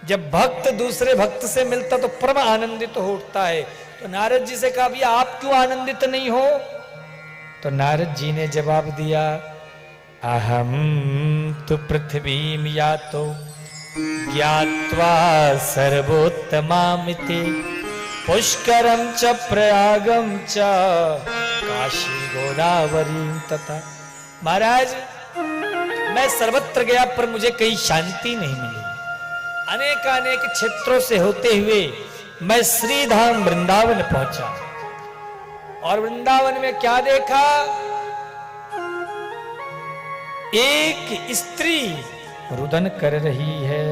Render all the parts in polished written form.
जब भक्त दूसरे भक्त से मिलता तो परम आनंदित हो उठता है। तो नारद जी से कहा भैया आप क्यों आनंदित नहीं हो? तो नारद जी ने जवाब दिया, अहम तु पृथ्वीम यातो ज्ञात्वा सर्वोत्तमामिति पुष्करम च प्रयागम च काशी गोदावरी तथा। महाराज मैं सर्वत्र गया पर मुझे कहीं शांति नहीं मिली। अनेक अनेक क्षेत्रों से होते हुए मैं श्रीधाम वृंदावन पहुंचा और वृंदावन में क्या देखा? एक स्त्री रुदन कर रही है।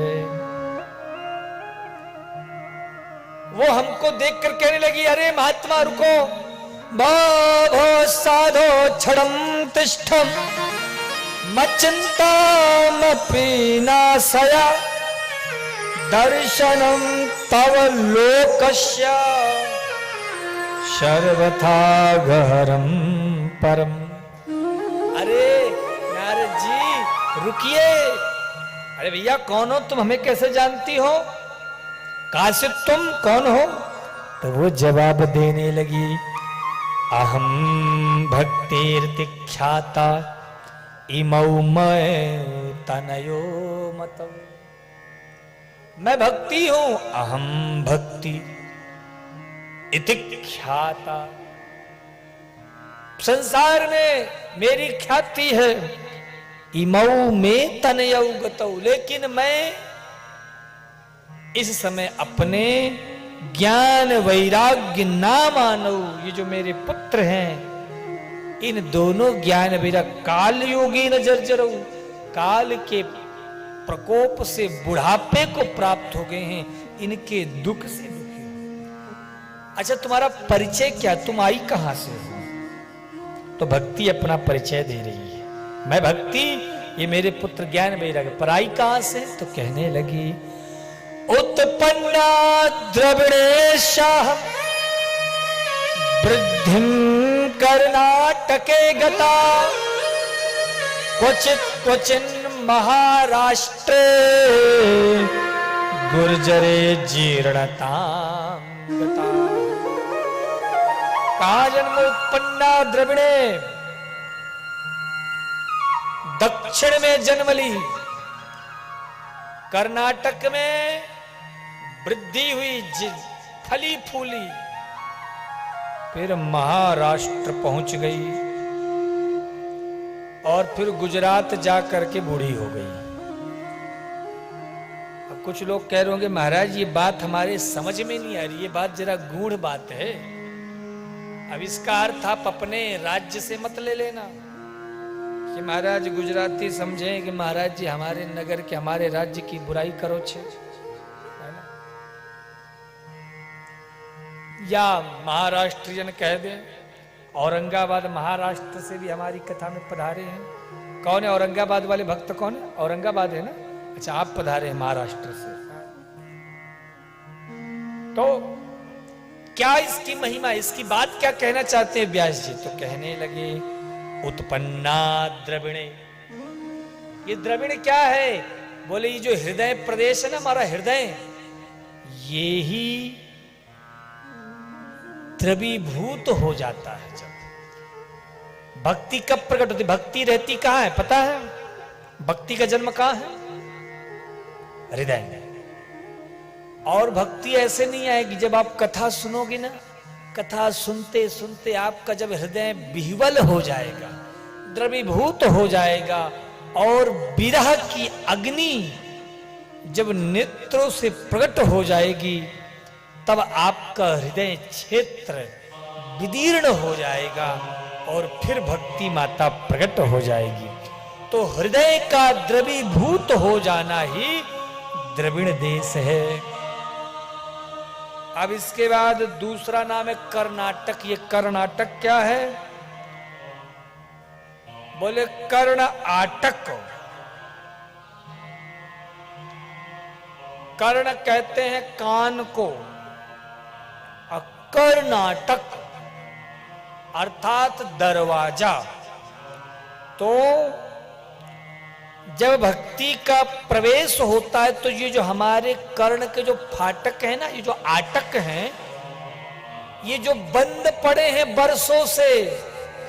वो हमको देखकर कहने लगी, अरे महात्मा रुको, बाधो साधो छड़म तिष्ठम मचिंतामपि नाशया दर्शनम तव लोकस्य सर्वथा गहरम परम। अरे नारद जी रुकिए, अरे भैया कौन हो तुम, हमें कैसे जानती हो, कहां से तुम, कौन हो? तो वो जवाब देने लगी, अहम भक्तिर्तिख्याता इमौ मैं तनयो मतौ। मैं भक्ति हूं, अहम भक्ति इति ख्याता, संसार में मेरी ख्याति है। इमौ में तनयौ गतौ, लेकिन मैं इस समय अपने ज्ञान वैराग्य ना मानो। ये जो मेरे पुत्र हैं इन दोनों ज्ञान वैराग्य काल योगी न जर्जरौ, काल के प्रकोप से बुढ़ापे को प्राप्त हो गए हैं, इनके दुख से दुखी हो। अच्छा तुम्हारा परिचय क्या, तुम आई कहां से हो? तो भक्ति अपना परिचय दे रही है, मैं भक्ति, ये मेरे पुत्र ज्ञान वैराग्य। पर आई कहां से? तो कहने लगी, उत्पन्ना द्रविड़ेशाहं वृद्धिं कर्नाटके गता क्वचित क्वचिन महाराष्ट्रे गुर्जरे जीर्णतां गता। कहां जन्म? उत्पन्ना द्रविड़े, दक्षिण में जन्म ली, कर्नाटक में वृद्धि हुई, फली फूली, फिर महाराष्ट्र पहुंच गई और फिर गुजरात जाकर के बूढ़ी हो गई। अब कुछ लोग कह रहे होंगे महाराज ये बात हमारे समझ में नहीं आ रही, ये बात जरा गूढ़ बात है। अब इसका अर्थ आप अपने राज्य से मत ले लेना कि महाराज गुजराती समझें कि महाराज जी हमारे नगर के, हमारे राज्य की बुराई करो छे, है ना? या महाराष्ट्रियन कह दें, औरंगाबाद महाराष्ट्र से भी हमारी कथा में पधारे हैं। कौन है औरंगाबाद वाले भक्त, कौन है? औरंगाबाद है ना? अच्छा आप पधारे हैं महाराष्ट्र से। तो क्या इसकी महिमा, इसकी बात क्या कहना चाहते हैं व्यास जी? तो कहने लगे, उत्पन्ना द्रविणे। ये द्रविण क्या है? बोले ये जो हृदय प्रदेश है ना, हमारा हृदय, ये ही द्रवीभूत हो जाता है जब भक्ति कब प्रकट होती। भक्ति रहती कहां है पता है? भक्ति का जन्म कहां है? हृदय में। और भक्ति ऐसे नहीं आएगी, जब आप कथा सुनोगे ना, कथा सुनते सुनते आपका जब हृदय विह्वल हो जाएगा, द्रवीभूत हो जाएगा और विरह की अग्नि जब नेत्रों से प्रकट हो जाएगी, तब आपका हृदय क्षेत्र विदीर्ण हो जाएगा और फिर भक्ति माता प्रकट हो जाएगी। तो हृदय का द्रवीभूत हो जाना ही द्रविण देश है। अब इसके बाद दूसरा नाम है कर्नाटक। ये कर्नाटक क्या है? बोले कर्ण आटक। कर्ण कहते हैं कान को, और कर्नाटक अर्थात दरवाजा। तो जब भक्ति का प्रवेश होता है तो ये जो हमारे कर्ण के जो फाटक है ना, ये जो आटक हैं, ये जो बंद पड़े हैं बरसों से,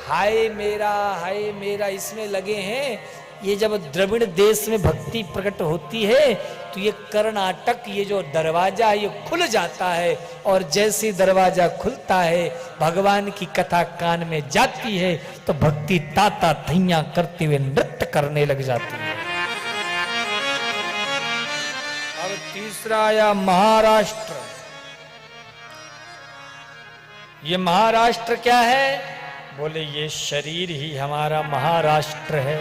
हाय मेरा इसमें लगे हैं, ये जब द्रविड़ देश में भक्ति प्रकट होती है तो ये कर्णाटक, ये जो दरवाजा है ये खुल जाता है, और जैसे दरवाजा खुलता है भगवान की कथा कान में जाती है तो भक्ति ताता थैया करते हुए नृत्य करने लग जाती है। अब तीसरा आया महाराष्ट्र। ये महाराष्ट्र क्या है? बोले ये शरीर ही हमारा महाराष्ट्र है।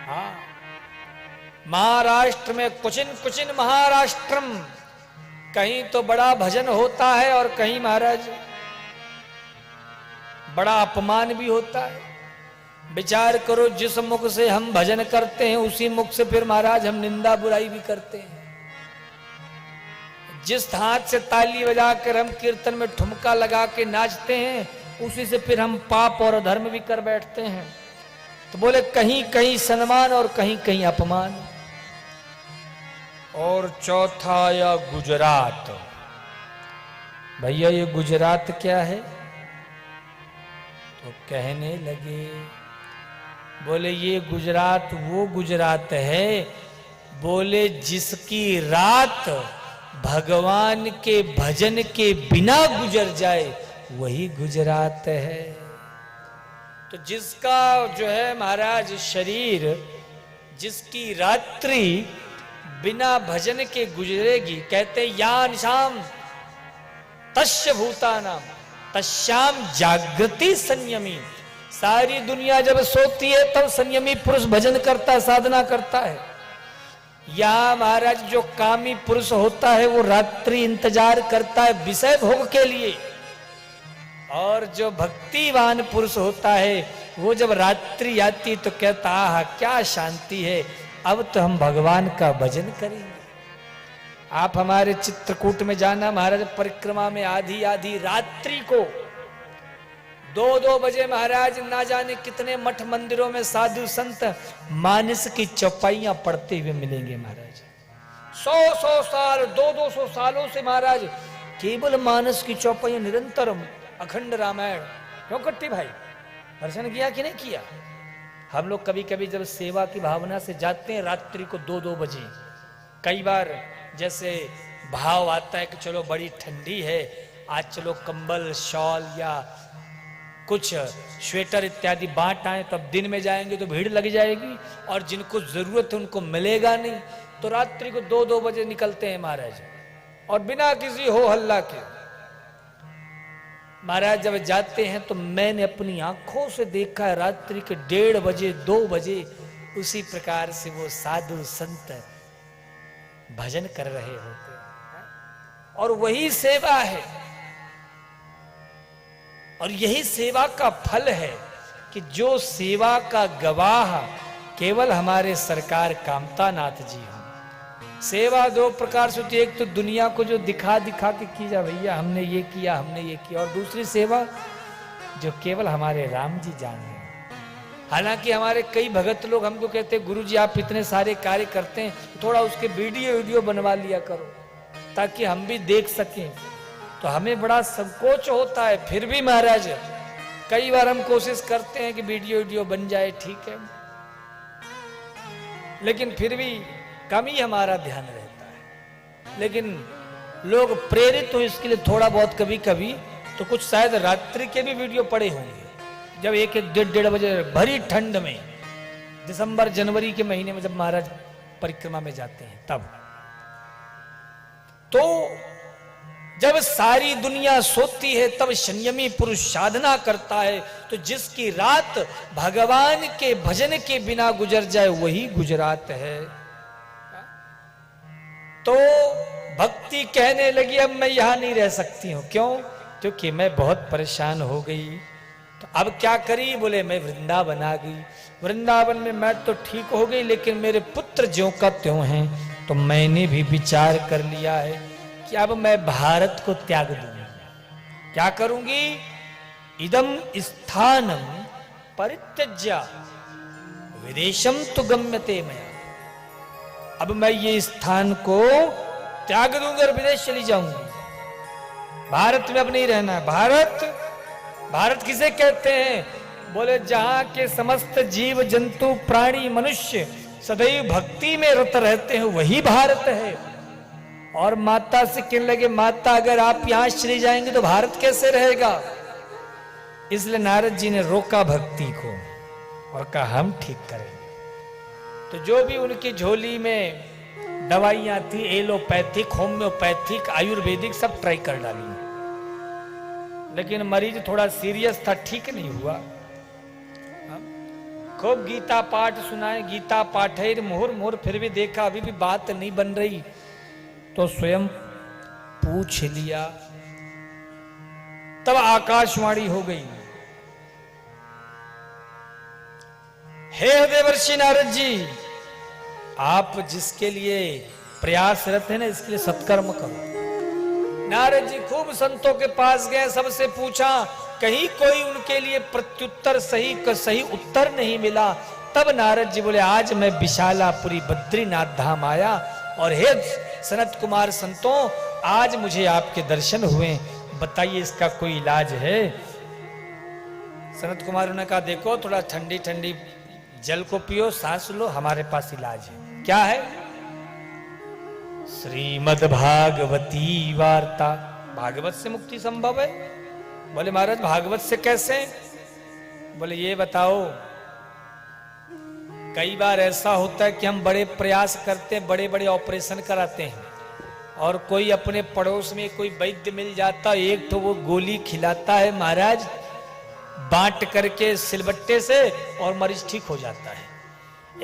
हाँ, महाराष्ट्र में कुचिन महाराष्ट्रम, कहीं तो बड़ा भजन होता है और कहीं महाराज बड़ा अपमान भी होता है। विचार करो, जिस मुख से हम भजन करते हैं उसी मुख से फिर महाराज हम निंदा बुराई भी करते हैं। जिस हाथ से ताली बजाकर हम कीर्तन में ठुमका लगा के नाचते हैं उसी से फिर हम पाप और अधर्म भी कर बैठते हैं। तो बोले कहीं कहीं सम्मान और कहीं कहीं अपमान। और चौथा या गुजरात। भैया ये गुजरात क्या है? तो कहने लगे, बोले ये गुजरात वो गुजरात है, बोले जिसकी रात भगवान के भजन के बिना गुजर जाए वही गुजरात है। तो जिसका जो है महाराज शरीर, जिसकी रात्रि बिना भजन के गुजरेगी, कहते यान शाम तस्य भूतानाम तस्याम जागृति संयमी। सारी दुनिया जब सोती है तब संयमी पुरुष भजन करता है, साधना करता है। यहां महाराज जो कामी पुरुष होता है वो रात्रि इंतजार करता है विषय भोग के लिए, और जो भक्तिवान पुरुष होता है वो जब रात्रि आती तो कहता आहा क्या शांति है, अब तो हम भगवान का भजन करेंगे। आप हमारे चित्रकूट में जाना महाराज, परिक्रमा में आधी आधी रात्रि को 2-2 बजे महाराज ना जाने कितने मठ मंदिरों में साधु संत मानस की चौपाइयां पढ़ते हुए मिलेंगे महाराज। 100-100 साल 200-200 सालों से महाराज केवल मानस की चौपाइयां निरंतर अखंड रामायण क्यों करते भाई? दर्शन किया कि नहीं किया? हम लोग कभी कभी जब सेवा की भावना से जाते हैं रात्रि को 2-2 बजे, कई बार जैसे भाव आता है कि चलो बड़ी ठंडी है आज, चलो कंबल शॉल या कुछ स्वेटर इत्यादि बांट आए, तब दिन में जाएंगे तो भीड़ लग जाएगी और जिनको जरूरत है उनको मिलेगा नहीं, तो रात्रि को 2-2 बजे निकलते हैं महाराज, और बिना किसी हो हल्ला के। महाराज जब जाते हैं तो मैंने अपनी आंखों से देखा है रात्रि के 1:30 बजे 2 बजे उसी प्रकार से वो साधु संत भजन कर रहे होते हैं, और वही सेवा है। और यही सेवा का फल है कि जो सेवा का गवाह केवल हमारे सरकार कामता नाथ जी हैं। सेवा 2 प्रकार से होती है, एक तो दुनिया को जो दिखा दिखा के की जा भैया हमने ये किया हमने ये किया, और दूसरी सेवा जो केवल हमारे राम जी जाने। हालांकि हमारे कई भगत लोग हमको कहते हैं गुरु जी आप इतने सारे कार्य करते हैं, थोड़ा उसके वीडियो बनवा लिया करो ताकि हम भी देख सकें। तो हमें बड़ा संकोच होता है, फिर भी महाराज कई बार हम कोशिश करते हैं कि वीडियो बन जाए, ठीक है, लेकिन फिर भी कम ही हमारा ध्यान रहता है। लेकिन लोग प्रेरित हो इसके लिए थोड़ा बहुत कभी कभी, तो कुछ शायद रात्रि के भी वीडियो पड़े होंगे, जब 1-1 बजे भरी ठंड में दिसंबर जनवरी के महीने में जब महाराज परिक्रमा में जाते हैं तब। तो जब सारी दुनिया सोती है तब संयमी पुरुष साधना करता है, तो जिसकी रात भगवान के भजन के बिना गुजर जाए वही गुजरात है। तो भक्ति कहने लगी अब मैं यहां नहीं रह सकती हूं, क्यों? क्योंकि मैं बहुत परेशान हो गई। तो अब क्या करी? बोले मैं वृंदावन आ गई। वृंदावन में मैं तो ठीक हो गई, लेकिन मेरे पुत्र ज्यों का त्यों हैं, तो मैंने भी विचार कर लिया है कि अब मैं भारत को त्याग दूंगी। क्या करूंगी? इदम स्थानम परित्यज्य विदेशम तो गम्यते मया, अब मैं ये स्थान को त्याग दूंगा और विदेश चली जाऊंगी, भारत में अब नहीं रहना है। भारत किसे कहते हैं? बोले जहां के समस्त जीव जंतु प्राणी मनुष्य सदैव भक्ति में रत रहते हैं, वही भारत है। और माता से कहने लगे, माता अगर आप यहां चले जाएंगे तो भारत कैसे रहेगा? इसलिए नारद जी ने रोका भक्ति को और कहा हम ठीक करेंगे। तो जो भी उनकी झोली में दवाइयां थी, एलोपैथिक, होम्योपैथिक, आयुर्वेदिक, सब ट्राई कर डाली, लेकिन मरीज थोड़ा सीरियस था, ठीक नहीं हुआ। खूब गीता पाठ सुनाए, गीता पाठेर मुहुर मुहुर, फिर भी देखा अभी भी बात नहीं बन रही, तो स्वयं पूछ लिया। तब आकाशवाणी हो गई, हे देवर्षि नारद जी, आप जिसके लिए प्रयासरत है ना, इसके लिए सत्कर्म करो। नारद जी खूब संतों के पास गए, सबसे पूछा, कहीं कोई उनके लिए प्रत्युत्तर सही उत्तर नहीं मिला। तब नारद जी बोले, आज मैं विशालापुरी बद्रीनाथ धाम आया और हे सनत कुमार संतों, आज मुझे आपके दर्शन हुए, बताइए इसका कोई इलाज है? सनत कुमार ने कहा, देखो थोड़ा ठंडी ठंडी जल को पियो, सांस लो, हमारे पास इलाज है। क्या है? श्रीमद् भागवती वार्ता, भागवत से मुक्ति संभव है। बोले महाराज भागवत से कैसे? बोले ये बताओ, कई बार ऐसा होता है कि हम बड़े प्रयास करते हैं, बड़े बड़े ऑपरेशन कराते हैं, और कोई अपने पड़ोस में कोई वैद्य मिल जाता, एक तो वो गोली खिलाता है महाराज बांट करके सिलबट्टे से, और मरीज ठीक हो जाता है।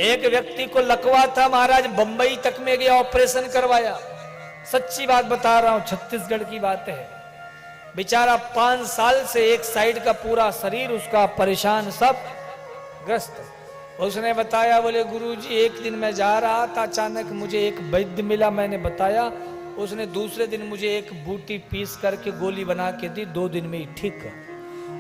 एक व्यक्ति को लकवा था महाराज, बंबई तक में गया, ऑपरेशन करवाया, सच्ची बात बता रहा हूं, छत्तीसगढ़ की बात है। बेचारा 5 साल से एक साइड का पूरा शरीर उसका परेशान, सब ग्रस्त। उसने बताया, बोले गुरुजी एक दिन मैं जा रहा था, अचानक मुझे एक वैद्य मिला, मैंने बताया, उसने दूसरे दिन मुझे एक बूटी पीस करके गोली बना के दी, 2 दिन में ही ठीक,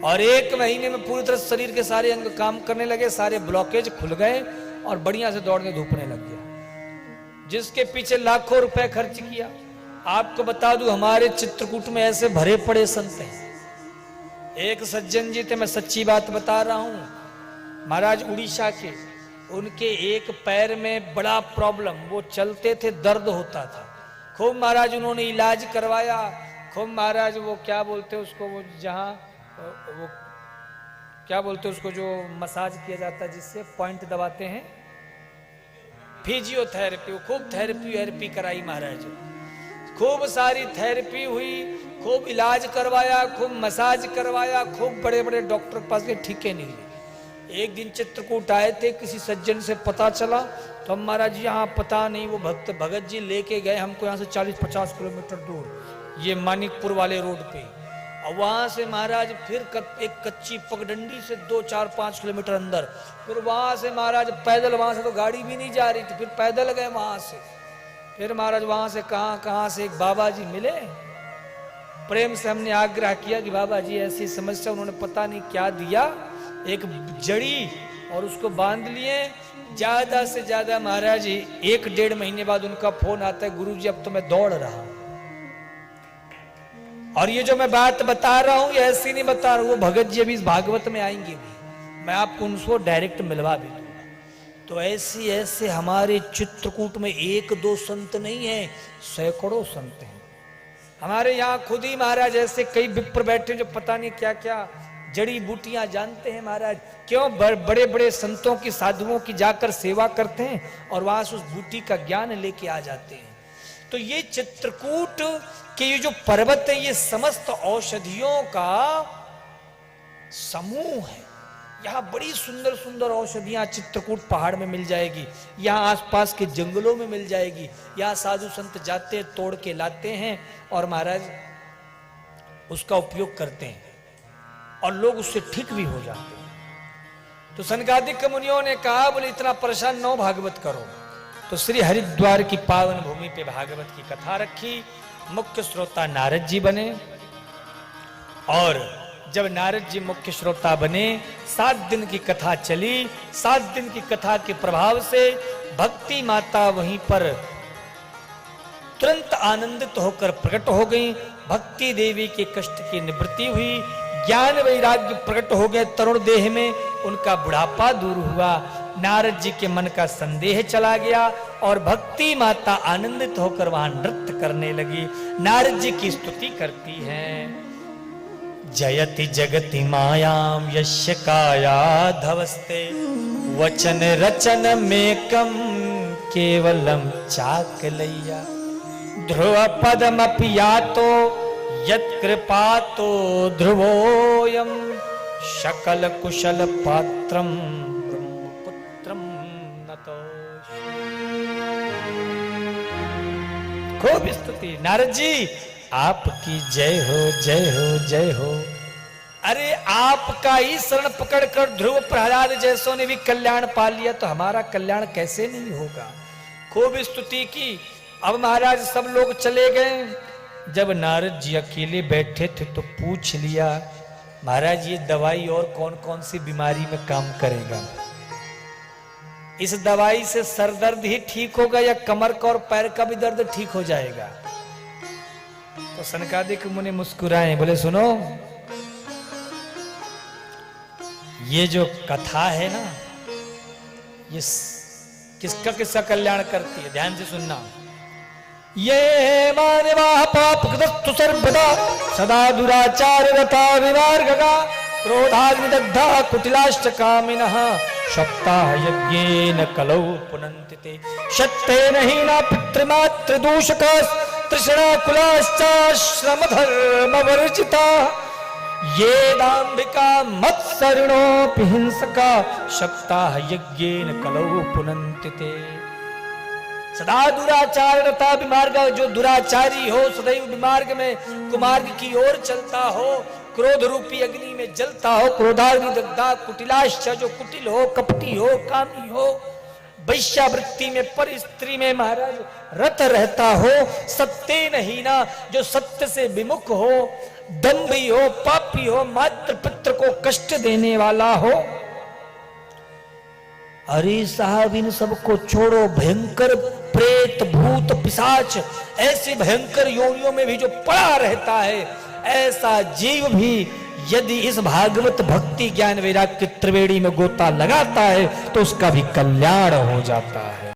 और 1 महीने में पूरी तरह शरीर के सारे अंग काम करने लगे, सारे ब्लॉकेज खुल गए और बढ़िया से दौड़ने धूपने लग गया। जिसके पीछे लाखों रुपए खर्च किया। आपको बता दूं, हमारे चित्रकूट में ऐसे भरे पड़े संत हैं। एक सज्जन जी थे, मैं सच्ची बात बता रहा हूं, महाराज उड़ीसा के, उनके एक पैर में बड़ा प्रॉब्लम, वो चलते थे दर्द होता था, खूब महाराज उन्होंने इलाज करवाया, खूब महाराज वो क्या बोलते उसको, वो जहां वो क्या बोलते उसको, जो मसाज किया जाता है जिससे पॉइंट दबाते हैं, फिजियोथेरेपी, वो खूब थेरेपी कराई महाराज, खूब सारी थेरेपी हुई, खूब इलाज करवाया, खूब मसाज करवाया, खूब बड़े बड़े डॉक्टर के पास गए, ठीक है नहीं। एक दिन चित्रकूट आए थे, किसी सज्जन से पता चला, तो हम महाराज यहाँ पता नहीं, वो भगत जी लेके गए हमको यहाँ से 40-50 किलोमीटर दूर, ये मानिकपुर वाले रोड पे, और वहां से महाराज फिर एक कच्ची पगडंडी से 2-4-5 किलोमीटर अंदर, फिर वहां से महाराज पैदल, वहां से तो गाड़ी भी नहीं जा रही थी, फिर पैदल गए वहां से, फिर महाराज वहां से कहां से एक बाबा जी मिले, प्रेम से हमने आग्रह किया कि बाबा जी ऐसी समस्या, उन्होंने पता नहीं क्या दिया, एक जड़ी, और उसको बांध लिए। ज्यादा से ज्यादा महाराज 1-1.5 महीने बाद उनका फोन आता है, गुरुजी अब तो मैं दौड़ रहा हूं। और ये जो मैं बात बता रहा हूं, ये ऐसी नहीं बता रहा हूं, वो भगत जी अभी इस भागवत में आएंगे भी, मैं आपको उनको डायरेक्ट मिलवा भी दूंगा। तो ऐसे हमारे चित्रकूट में 1-2 संत नहीं है, सैकड़ों संत हैं। हमारे यहाँ खुद ही महाराज ऐसे कई विप्र बैठे जो पता नहीं क्या क्या जड़ी बूटियां जानते हैं महाराज, क्यों बड़े बड़े संतों की, साधुओं की जाकर सेवा करते हैं और वहां से उस बूटी का ज्ञान लेके आ जाते हैं। तो ये चित्रकूट के ये जो पर्वत है, ये समस्त औषधियों का समूह है। यहाँ बड़ी सुंदर सुंदर औषधियां चित्रकूट पहाड़ में मिल जाएगी, यहाँ आसपास के जंगलों में मिल जाएगी। यहाँ साधु संत जाते तोड़ के लाते हैं और महाराज उसका उपयोग करते हैं और लोग उससे ठीक भी हो जाते हैं। तो सनकादिक मुनियों ने कहा, बोले इतना परेशान न हो, भागवत करो। तो श्री हरिद्वार की पावन भूमि पे भागवत की कथा रखी, मुख्य श्रोता नारद जी बने और जब नारद जी मुख्य श्रोता बने, 7 दिन की कथा चली। 7 दिन की कथा के प्रभाव से भक्ति माता वहीं पर तुरंत आनंदित होकर प्रकट हो गई। भक्ति देवी के कष्ट की निवृत्ति हुई, ज्ञान वैराग्य प्रकट हो गए तरुण देह में, उनका बुढ़ापा दूर हुआ, नारद जी के मन का संदेह चला गया और भक्ति माता आनंदित होकर वहां नृत्य करने लगी। नारद जी की स्तुति करती हैं, जयति जगति मायाम यस्य काया धवस्ते वचन रचन मेकम केवलम चाकलैया ध्रुव पदमपि यातो यत्कृपातो ध्रुवोयम शकल कुशल पात्रम ब्रह्मपुत्रम नतोष। खूब स्तुति, नारद जी आपकी जय हो जय हो जय हो। अरे आपका ही शरण पकड़कर ध्रुव प्रहलाद जैसों ने भी कल्याण पा लिया, तो हमारा कल्याण कैसे नहीं होगा। खूब स्तुति की। अब महाराज सब लोग चले गए। जब नारद जी अकेले बैठे थे तो पूछ लिया, महाराज ये दवाई और कौन कौन सी बीमारी में काम करेगा? इस दवाई से सर दर्द ही ठीक होगा या कमर का और पैर का भी दर्द ठीक हो जाएगा? तो सनकादिक मुनि मुस्कुराए, बोले सुनो, ये जो कथा है ना, ये किसका किसका कल्याण करती है? ध्यान से सुनना। ये मानवा पाप कृतस्तु सर्वदा सदा दुराचार रता विमार्गगा क्रोधाग्निदग्धा कुटिलाश्च कामिनः सप्ताह यज्ञेन कलौ पुनन्ति ते शक्तेन हीना पितृमातृ दूषकास् तृष्णा कुलाश्चाश्रम धर्म वर्जिता ये दाम्भिका मत्सरिणोऽपि हिंसका सप्ताह यज्ञेन कलौ पुनन्ति ते। सदा दुराचार रता विमार्ग, जो दुराचारी हो, सदैव विमार्ग में कुमार्ग की ओर चलता हो, क्रोध रूपी अग्नि में जलता हो, क्रोधाग्नि दग्धा कुटिलाश्च, जो कुटिल हो, कपटी हो, कामी हो, वैश्यावृत्ति में पर स्त्री में महाराज रत रहता हो, सत्येन हीना, जो सत्य से विमुख हो, दंभी हो, पापी हो, मातृ पितृ को कष्ट देने वाला हो। अरे साहब, इन सबको छोड़ो, भयंकर प्रेत भूत पिशाच ऐसे भयंकर योनियों में भी जो पड़ा रहता है, ऐसा जीव भी यदि इस भागवत भक्ति ज्ञान वैराग्य की त्रिवेणी में गोता लगाता है तो उसका भी कल्याण हो जाता है।